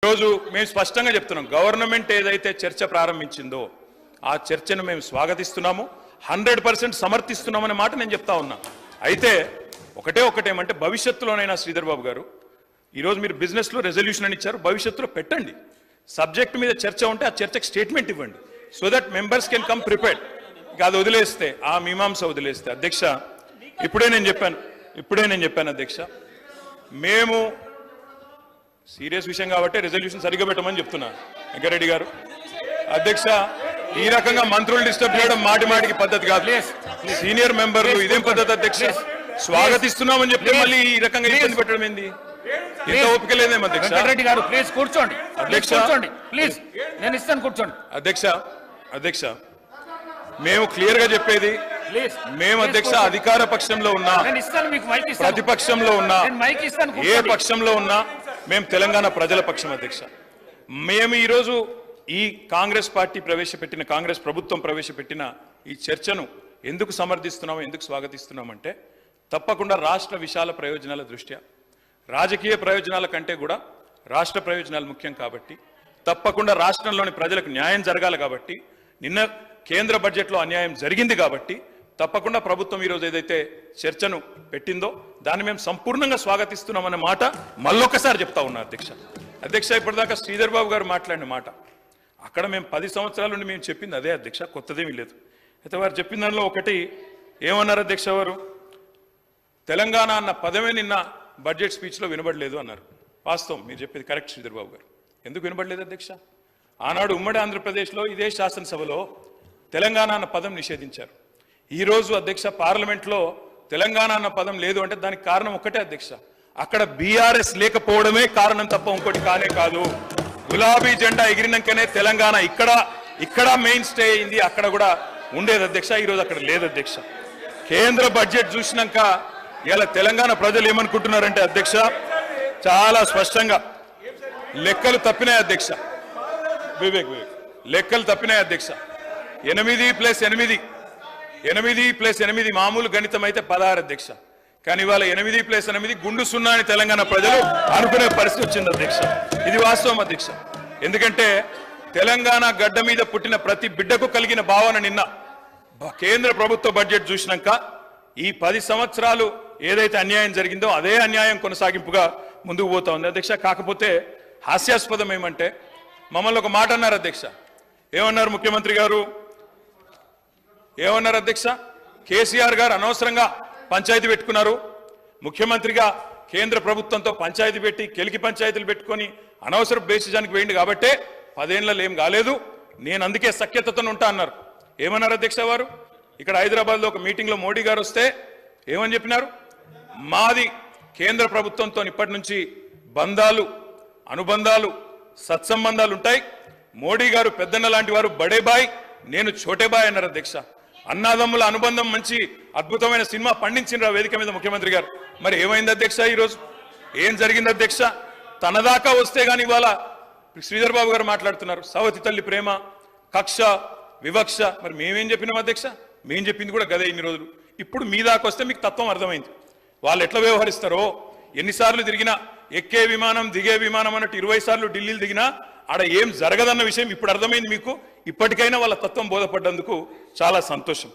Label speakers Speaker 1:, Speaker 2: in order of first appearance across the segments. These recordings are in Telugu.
Speaker 1: ఈరోజు మేము స్పష్టంగా చెప్తున్నాం, గవర్నమెంట్ ఏదైతే చర్చ ప్రారంభించిందో ఆ చర్చను మేము స్వాగతిస్తున్నాము, 100% సమర్థిస్తున్నామనే మాట నేను చెప్తా ఉన్నా. అయితే ఒకటేమంటే భవిష్యత్తులోనైనా శ్రీధర్ బాబు గారు, ఈరోజు మీరు బిజినెస్లో రెజల్యూషన్ అని ఇచ్చారు, భవిష్యత్తులో పెట్టండి. సబ్జెక్ట్ మీద చర్చ ఉంటే ఆ చర్చకు స్టేట్మెంట్ ఇవ్వండి, so that members can come prepared. అది వదిలేస్తే, ఆ మీమాంస వదిలేస్తే, అధ్యక్ష ఇప్పుడే నేను చెప్పాను అధ్యక్ష, మేము సీరియస్ విషయం కాబట్టి రెజల్యూషన్ సరిగ్గా పెట్టమని చెప్తున్నా వెంకరెడ్డి గారు. అధ్యక్ష, ఈ రకంగా మంత్రులు డిస్టర్బ్ చేయడం మాటికి పద్ధతి కాదు. సీనియర్ మెంబర్లు ఇదేం పద్ధతి అధ్యక్ష? స్వాగతిస్తున్నామని చెప్తే మళ్ళీ ఈ రకంగా ఇబ్బంది పెట్టడం ఏంది? ఇంత ఓపిక లేదేమో అధ్యక్ష.
Speaker 2: వెంకటరెడ్డి గారు ప్లీజ్ కూర్చోండి.
Speaker 1: అధ్యక్ష
Speaker 2: ప్లీజ్, నేను ఇస్తాను, కూర్చోండి.
Speaker 1: అధ్యక్ష మేము క్లియర్ గా చెప్పేది, మేము అధ్యక్ష అధికార పక్షంలో ఉన్నా, ప్రతిపక్షంలో ఉన్నా, ఏ పక్షంలో ఉన్నా మేము తెలంగాణ ప్రజల పక్షం అధ్యక్ష. మేము ఈరోజు ఈ కాంగ్రెస్ పార్టీ ప్రవేశపెట్టిన, కాంగ్రెస్ ప్రభుత్వం ప్రవేశపెట్టిన ఈ చర్చను ఎందుకు సమర్థిస్తున్నాము, ఎందుకు స్వాగతిస్తున్నామంటే, తప్పకుండా రాష్ట్ర విశాల ప్రయోజనాల దృష్ట్యా, రాజకీయ ప్రయోజనాల కంటే కూడా రాష్ట్ర ప్రయోజనాలు ముఖ్యం కాబట్టి, తప్పకుండా రాష్ట్రంలోని ప్రజలకు న్యాయం జరగాలి కాబట్టి, నిన్న కేంద్ర బడ్జెట్లో అన్యాయం జరిగింది కాబట్టి తప్పకుండా ప్రభుత్వం ఈరోజు ఏదైతే చర్చను పెట్టిందో దాన్ని మేము సంపూర్ణంగా స్వాగతిస్తున్నామన్న మాట మళ్ళొకసారి చెప్తా ఉన్నా అధ్యక్ష. ఇప్పటిదాకా శ్రీధర్ బాబు గారు మాట్లాడిన మాట, అక్కడ మేము 10 సంవత్సరాల నుండి మేము చెప్పింది అదే అధ్యక్ష, కొత్తదేమీ లేదు. అయితే వారు చెప్పిన దానిలో ఒకటి ఏమన్నారు అధ్యక్ష, వారు తెలంగాణ అన్న పదమే నిన్న బడ్జెట్ స్పీచ్లో వినబడలేదు అన్నారు. వాస్తవం, మీరు చెప్పేది కరెక్ట్ శ్రీధర్ బాబు గారు. ఎందుకు వినబడలేదు అధ్యక్ష? ఆనాడు ఉమ్మడి ఆంధ్రప్రదేశ్లో ఇదే శాసనసభలో తెలంగాణ అన్న పదం నిషేధించారు. ఈరోజు అధ్యక్ష పార్లమెంట్లో తెలంగాణ అన్న పదం లేదు అంటే దానికి కారణం ఒక్కటే అధ్యక్ష, అక్కడ బీఆర్ఎస్ లేకపోవడమే కారణం తప్ప ఇంకోటి కానే కాదు. గులాబీ జెండా ఎగిరినాకనే తెలంగాణ ఇక్కడ మెయిన్ స్టే అయింది, అక్కడ కూడా ఉండేది అధ్యక్ష. ఈరోజు అక్కడ లేదు అధ్యక్ష. కేంద్ర బడ్జెట్ చూసినాక ఇలా తెలంగాణ ప్రజలు ఏమనుకుంటున్నారంటే అధ్యక్ష, చాలా స్పష్టంగా లెక్కలు తప్పినాయి అధ్యక్ష. వివేక్ లెక్కలు తప్పినాయి అధ్యక్ష. 8+8 మామూలు గణితం అయితే 16 అధ్యక్ష. కానీ ఇవాళ 8+8 గుండు 0 అని తెలంగాణ ప్రజలు అనుకునే పరిస్థితి వచ్చింది అధ్యక్ష. ఇది వాస్తవం అధ్యక్ష. ఎందుకంటే తెలంగాణ గడ్డ మీద పుట్టిన ప్రతి బిడ్డకు కలిగిన భావన నిన్న కేంద్ర ప్రభుత్వ బడ్జెట్ చూసినాక ఈ 10 సంవత్సరాలు ఏదైతే అన్యాయం జరిగిందో అదే అన్యాయం కొనసాగింపుగా ముందుకు పోతా ఉంది అధ్యక్ష. కాకపోతే హాస్యాస్పదం ఏమంటే, మమ్మల్ని ఒక మాట అన్నారు అధ్యక్ష. ఏమన్నారు ముఖ్యమంత్రి గారు? ఏమన్నారు అధ్యక్ష? కేసీఆర్ గారు అనవసరంగా పంచాయతీ పెట్టుకున్నారు, ముఖ్యమంత్రిగా కేంద్ర ప్రభుత్వంతో పంచాయతీ పెట్టి కెలికి పంచాయతీలు పెట్టుకొని అనవసర బేసిజానికి వేయండి కాబట్టే 10 ఏళ్లలో ఏం కాలేదు, నేను అందుకే సఖ్యతతో ఉంటా అన్నారు. ఏమన్నారు అధ్యక్ష వారు? ఇక్కడ హైదరాబాద్లో ఒక మీటింగ్లో మోడీ గారు వస్తే ఏమని చెప్పినారు? మాది కేంద్ర ప్రభుత్వంతో ఇప్పటి నుంచి బంధాలు, అనుబంధాలు, సత్సంబంధాలు ఉంటాయి. మోడీ గారు పెద్దన్న లాంటి వారు, బడే బాయ్, నేను చోటే బాయ్ అన్నారు అధ్యక్ష. అన్నాదమ్ముల అనుబంధం మంచి అద్భుతమైన సినిమా పండించిన వేదిక మీద ముఖ్యమంత్రి గారు. మరి ఏమైంది అధ్యక్ష? ఈరోజు ఏం జరిగింది అధ్యక్ష? తన దాకా వస్తే గాని ఇవాళ శ్రీధర్ బాబు గారు మాట్లాడుతున్నారు సవతి తల్లి ప్రేమ, కక్ష, వివక్ష. మరి మేమేం చెప్పినాం అధ్యక్ష? మేం చెప్పింది కూడా గదే ఇన్ని రోజులు. ఇప్పుడు మీ దాకా వస్తే మీకు తత్వం అర్థమైంది, వాళ్ళు ఎట్లా వ్యవహరిస్తారో. ఎన్నిసార్లు తిరిగినా, ఎక్కే విమానం దిగే విమానం అన్నట్టు 20 సార్లు ఢిల్లీలు దిగినా ఆడ ఏం జరగదన్న విషయం ఇప్పుడు అర్థమైంది మీకు. ఇప్పటికైనా వాళ్ళ తత్వం బోధపడ్డందుకు చాలా సంతోషం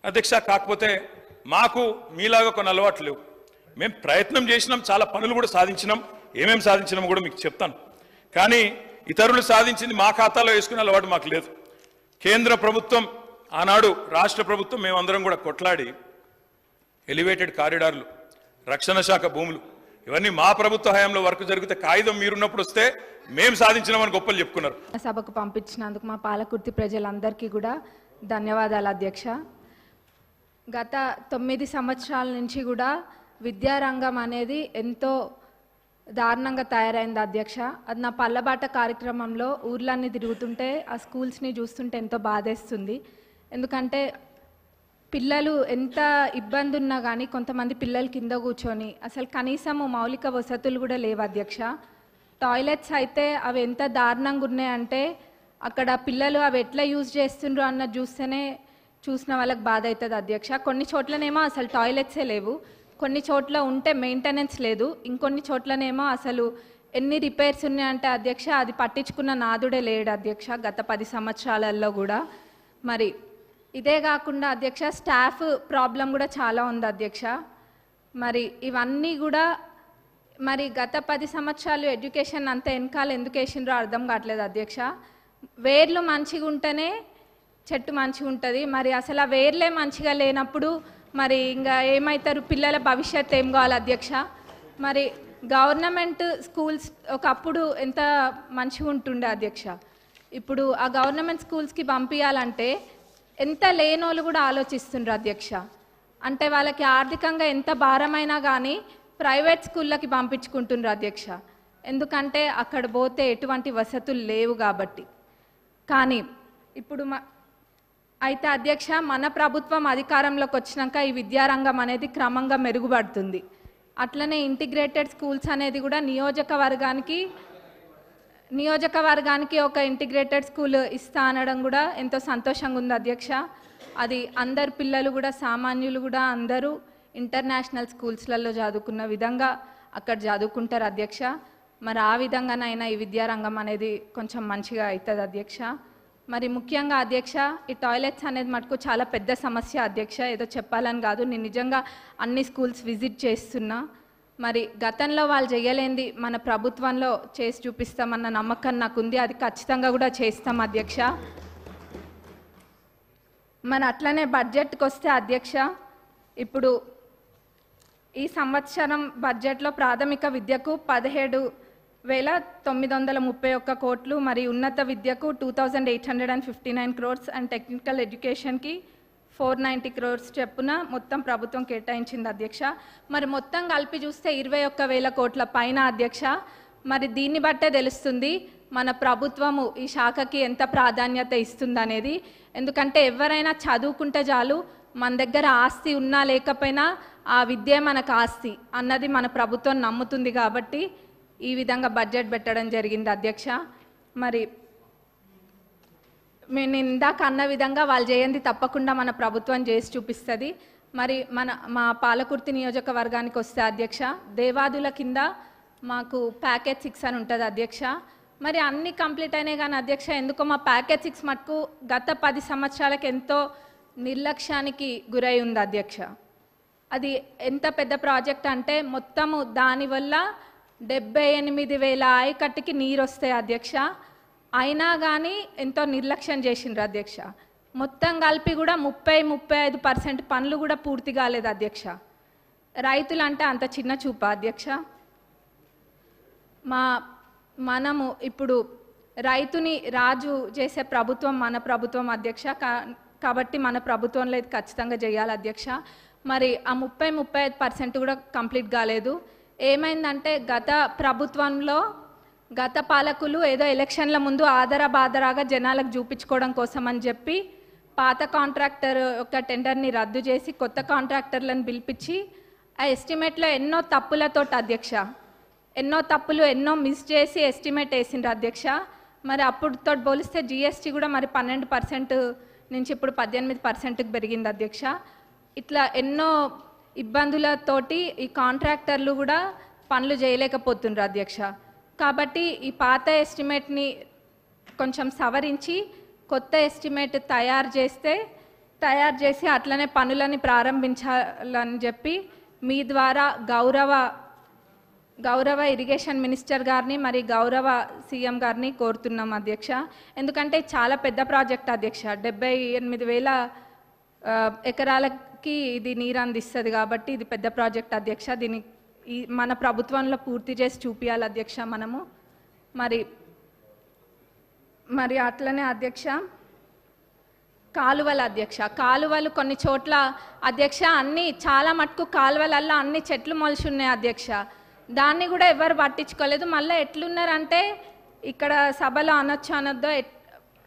Speaker 1: అధ్యక్ష. కాకపోతే మాకు మీలాగా కొన్ని అలవాట్లు లేవు. మేము ప్రయత్నం చేసినాం, చాలా పనులు కూడా సాధించినాం. ఏమేమి సాధించినామో కూడా మీకు చెప్తాను. కానీ ఇతరులు సాధించింది మా ఖాతాలో వేసుకునే అలవాటు మాకు లేదు. కేంద్ర ప్రభుత్వం, ఆనాడు రాష్ట్ర ప్రభుత్వం, మేమందరం కూడా కొట్లాడి ఎలివేటెడ్ కారిడార్లు, రక్షణ శాఖ భూములు, ఇవన్నీ మా ప్రభుత్వ హయాంలో వర్క్ జరిగితే కాగితం మీరున్నప్పుడు వస్తే మేము సాధించినామని గొప్పలు చెప్పుకున్నారు.
Speaker 3: సభకు పంపించినందుకు మా పాలకుర్తి ప్రజలందరికీ కూడా ధన్యవాదాలు అధ్యక్ష. గత 9 సంవత్సరాల నుంచి కూడా విద్యారంగం అనేది ఎంతో దారుణంగా తయారైంది అధ్యక్ష. అది నా పల్లబాట కార్యక్రమంలో ఊర్లన్నీ తిరుగుతుంటే ఆ స్కూల్స్ని చూస్తుంటే ఎంతో బాధేస్తుంది. ఎందుకంటే పిల్లలు ఎంత ఇబ్బంది ఉన్నా కానీ కొంతమంది పిల్లలు కింద కూర్చొని అసలు కనీసము మౌలిక వసతులు కూడా లేవు అధ్యక్ష. టాయిలెట్స్ అయితే అవి ఎంత దారుణంగా ఉన్నాయంటే అక్కడ పిల్లలు అవి ఎట్లా యూజ్ చేస్తుండ్రు అన్న చూస్తేనే చూసిన వాళ్ళకి బాధ అవుతుంది అధ్యక్ష. కొన్ని చోట్లనేమో అసలు టాయిలెట్సే లేవు, కొన్ని చోట్ల ఉంటే మెయింటెనెన్స్ లేదు, ఇంకొన్ని చోట్లనేమో అసలు ఎన్ని రిపేర్స్ ఉన్నాయంటే అధ్యక్ష అది పట్టించుకున్న నాదుడే లేడు అధ్యక్ష గత 10 సంవత్సరాలలో కూడా. మరి ఇదే కాకుండా అధ్యక్ష స్టాఫ్ ప్రాబ్లం కూడా చాలా ఉంది అధ్యక్ష. మరి ఇవన్నీ కూడా మరి గత 10 సంవత్సరాలు ఎడ్యుకేషన్ అంతా వెనకాల ఎందుకు వేసిండ్రో అర్థం కావట్లేదు అధ్యక్ష. వేర్లు మంచిగా ఉంటేనే చెట్టు మంచిగా ఉంటుంది. మరి అసలు ఆ వేర్లే మంచిగా లేనప్పుడు మరి ఇంకా ఏమవుతారు, పిల్లల భవిష్యత్తు ఏం కావాలి అధ్యక్ష. మరి గవర్నమెంట్ స్కూల్స్ ఒకప్పుడు ఎంత మంచిగా ఉంటుండే అధ్యక్ష. ఇప్పుడు ఆ గవర్నమెంట్ స్కూల్స్కి పంపించాలంటే ఎంత లేనోళ్ళు కూడా ఆలోచిస్తుండ్రు అధ్యక్ష. అంటే వాళ్ళకి ఆర్థికంగా ఎంత భారమైనా కానీ ప్రైవేట్ స్కూళ్ళకి పంపించుకుంటుండ్రు అధ్యక్ష. ఎందుకంటే అక్కడ పోతే ఎటువంటి వసతులు లేవు కాబట్టి. కానీ ఇప్పుడు అయితే అధ్యక్ష మన ప్రభుత్వం అధికారంలోకి వచ్చినాక ఈ విద్యారంగం అనేది క్రమంగా మెరుగుపడుతుంది. అట్లనే ఇంటిగ్రేటెడ్ స్కూల్స్ అనేది కూడా నియోజకవర్గానికి ఒక ఇంటిగ్రేటెడ్ స్కూల్ ఇస్తా అనడం కూడా ఎంతో సంతోషంగా ఉంది అధ్యక్ష. అది అందరు పిల్లలు కూడా సామాన్యులు కూడా అందరూ ఇంటర్నేషనల్ స్కూల్స్లలో చదువుకున్న విధంగా అక్కడ చదువుకుంటారు అధ్యక్ష. మరి ఆ విధంగానైనా ఈ విద్యారంగం అనేది కొంచెం మంచిగా అవుతుంది అధ్యక్ష. మరి ముఖ్యంగా అధ్యక్ష ఈ టాయిలెట్స్ అనేది మటుకు చాలా పెద్ద సమస్య అధ్యక్ష. ఏదో చెప్పాలని కాదు, నేను నిజంగా అన్ని స్కూల్స్ విజిట్ చేస్తున్నా. మరి గతంలో వాళ్ళు చేయలేంది మన ప్రభుత్వంలో చేసి చూపిస్తామన్న నమ్మకం నాకు ఉంది. అది ఖచ్చితంగా కూడా చేస్తాం అధ్యక్ష. మరి అట్లనే బడ్జెట్కి వస్తే అధ్యక్ష, ఇప్పుడు ఈ సంవత్సరం బడ్జెట్లో ప్రాథమిక విద్యకు 17,931 కోట్లు, మరి ఉన్నత విద్యకు 2,859 crores అండ్ టెక్నికల్ ఎడ్యుకేషన్కి 490 crores చెప్పున మొత్తం ప్రభుత్వం కేటాయించింది అధ్యక్ష. మరి మొత్తం కలిపి చూస్తే 21,000 కోట్ల పైన అధ్యక్ష. మరి దీన్ని బట్టే తెలుస్తుంది మన ప్రభుత్వము ఈ శాఖకి ఎంత ప్రాధాన్యత ఇస్తుందనేది. ఎందుకంటే ఎవరైనా చదువుకుంటే చాలు, మన దగ్గర ఆస్తి ఉన్నా లేకపోయినా ఆ విద్య మనకు ఆస్తి అన్నది మన ప్రభుత్వం నమ్ముతుంది కాబట్టి ఈ విధంగా బడ్జెట్ పెట్టడం జరిగింది అధ్యక్ష. మరి నేను ఇందాక అన్న విధంగా వాళ్ళు చేయండి తప్పకుండా మన ప్రభుత్వం చేసి చూపిస్తుంది. మరి మా పాలకుర్తి నియోజకవర్గానికి వస్తే అధ్యక్ష, దేవాదుల కింద మాకు ప్యాకేజ్ 6 అని ఉంటుంది అధ్యక్ష. మరి అన్నీ కంప్లీట్ అయినాయి కానీ అధ్యక్ష ఎందుకో మా ప్యాకేజ్ 6 మటుకు గత 10 సంవత్సరాలకు ఎంతో నిర్లక్ష్యానికి గురై ఉంది అధ్యక్ష. అది ఎంత పెద్ద ప్రాజెక్ట్ అంటే మొత్తము దానివల్ల 78,000 ఆయకట్టుకి నీరు వస్తాయి అధ్యక్ష. అయినా కానీ ఎంతో నిర్లక్ష్యం చేసిండ్రు అధ్యక్ష. మొత్తం కలిపి కూడా 30-35% పనులు కూడా పూర్తి కాలేదు అధ్యక్ష. రైతులు అంటే అంత చిన్న చూప అధ్యక్ష. మనము ఇప్పుడు రైతుని రాజు చేసే ప్రభుత్వం మన ప్రభుత్వం అధ్యక్ష. కాబట్టి మన ప్రభుత్వంలో ఇది ఖచ్చితంగా చేయాలి అధ్యక్ష. మరి ఆ 30-35% కూడా కంప్లీట్ కాలేదు. ఏమైందంటే గత ప్రభుత్వంలో గత పాలకులు ఏదో ఎలక్షన్ల ముందు ఆదరాగా జనాలకు చూపించుకోవడం కోసం అని చెప్పి పాత కాంట్రాక్టర్ యొక్క టెండర్ని రద్దు చేసి కొత్త కాంట్రాక్టర్లను పిలిపించి ఆ ఎస్టిమేట్లో ఎన్నో తప్పులతో అధ్యక్ష, ఎన్నో మిస్ చేసి ఎస్టిమేట్ వేసిండ్రు అధ్యక్ష. మరి అప్పుడుతో పోలిస్తే జిఎస్టీ కూడా మరి 12% నుంచి ఇప్పుడు 18%కి పెరిగింది అధ్యక్ష. ఇట్లా ఎన్నో ఇబ్బందులతోటి ఈ కాంట్రాక్టర్లు కూడా పనులు చేయలేకపోతుండ్రు అధ్యక్ష. కాబట్టి ఈ పాత ఎస్టిమేట్ని కొంచెం సవరించి కొత్త ఎస్టిమేట్ తయారు చేసి అట్లనే పనులని ప్రారంభించాలని చెప్పి మీ ద్వారా గౌరవ ఇరిగేషన్ మినిస్టర్ గారిని మరి గౌరవ సీఎం గారిని కోరుతున్నాం అధ్యక్ష. ఎందుకంటే చాలా పెద్ద ప్రాజెక్ట్ అధ్యక్ష. 78,000 ఎకరాలకి ఇది నీరు అందిస్తుంది కాబట్టి ఇది పెద్ద ప్రాజెక్ట్ అధ్యక్ష. దీన్ని మన ప్రభుత్వంలో పూర్తి చేసి చూపించాలి అధ్యక్ష మనము. మరి అట్లనే అధ్యక్ష కాలువలు అధ్యక్ష, కాలువలు కొన్ని చోట్ల అధ్యక్ష అన్ని చాలా మటుకు కాలువలల్లో అన్ని చెట్లు మొలిచి ఉన్నాయి అధ్యక్ష. దాన్ని కూడా ఎవరు పట్టించుకోలేదు. మళ్ళీ ఎట్లున్నారంటే ఇక్కడ సభలో అనొద్దో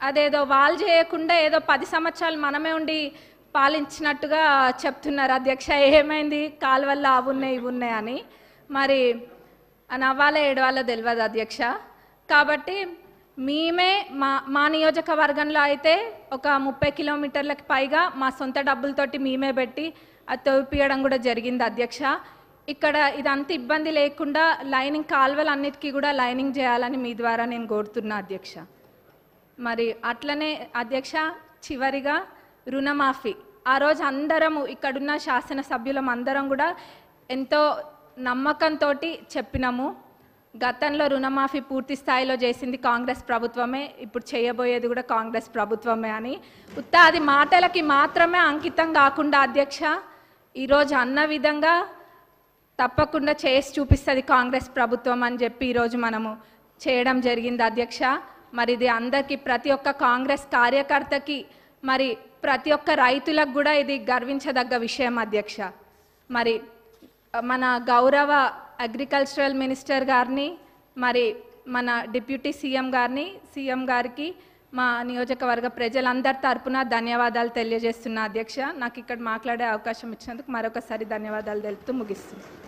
Speaker 3: అదేదో వాళ్ళు చేయకుండా ఏదో 10 సంవత్సరాలు మనమే ఉండి పాలించినట్టుగా చెప్తున్నారు అధ్యక్ష. ఏమైంది కాలువల్లో అవి ఉన్నాయి ఇవి ఉన్నాయి అని. మరి నవ్వాలో ఏడవాలో తెలియదు అధ్యక్ష. కాబట్టి మేమే మా నియోజకవర్గంలో అయితే ఒక 30 కిలోమీటర్లకు పైగా మా సొంత డబ్బులతోటి మేమే పెట్టి అది తవ్విపియడం కూడా జరిగింది అధ్యక్ష. ఇక్కడ ఇదంతా ఇబ్బంది లేకుండా లైనింగ్ కాలువలన్నిటికీ కూడా లైనింగ్ చేయాలని మీ ద్వారా నేను కోరుతున్నా అధ్యక్ష. మరి అట్లనే అధ్యక్ష, చివరిగా రుణమాఫీ. ఆ రోజు అందరము ఇక్కడున్న శాసనసభ్యులం అందరం కూడా ఎంతో నమ్మకంతో చెప్పినాము, గతంలో రుణమాఫీ పూర్తి స్థాయిలో చేసింది కాంగ్రెస్ ప్రభుత్వమే, ఇప్పుడు చేయబోయేది కూడా కాంగ్రెస్ ప్రభుత్వమే అని. అది మాటలకి మాత్రమే అంకితం కాకుండా అధ్యక్ష, ఈరోజు అన్న విధంగా తప్పకుండా చేసి చూపిస్తుంది కాంగ్రెస్ ప్రభుత్వం అని చెప్పి ఈరోజు మనము చేయడం జరిగింది అధ్యక్ష. మరి ఇది అందరికీ, ప్రతి ఒక్క కాంగ్రెస్ కార్యకర్తకి, మరి ప్రతి ఒక్క రైతులకు కూడా ఇది గర్వించదగ్గ విషయం అధ్యక్ష. మరి మన గౌరవ అగ్రికల్చరల్ మినిస్టర్ గారిని, మరి మన డిప్యూటీ సీఎం గారిని, సీఎం గారికి మా నియోజకవర్గ ప్రజలందరి తరపున ధన్యవాదాలు తెలియజేస్తున్నా అధ్యక్ష. నాకు ఇక్కడ మాట్లాడే అవకాశం ఇచ్చినందుకు మరొకసారి ధన్యవాదాలు తెలుపుతూ ముగిస్తున్నాను.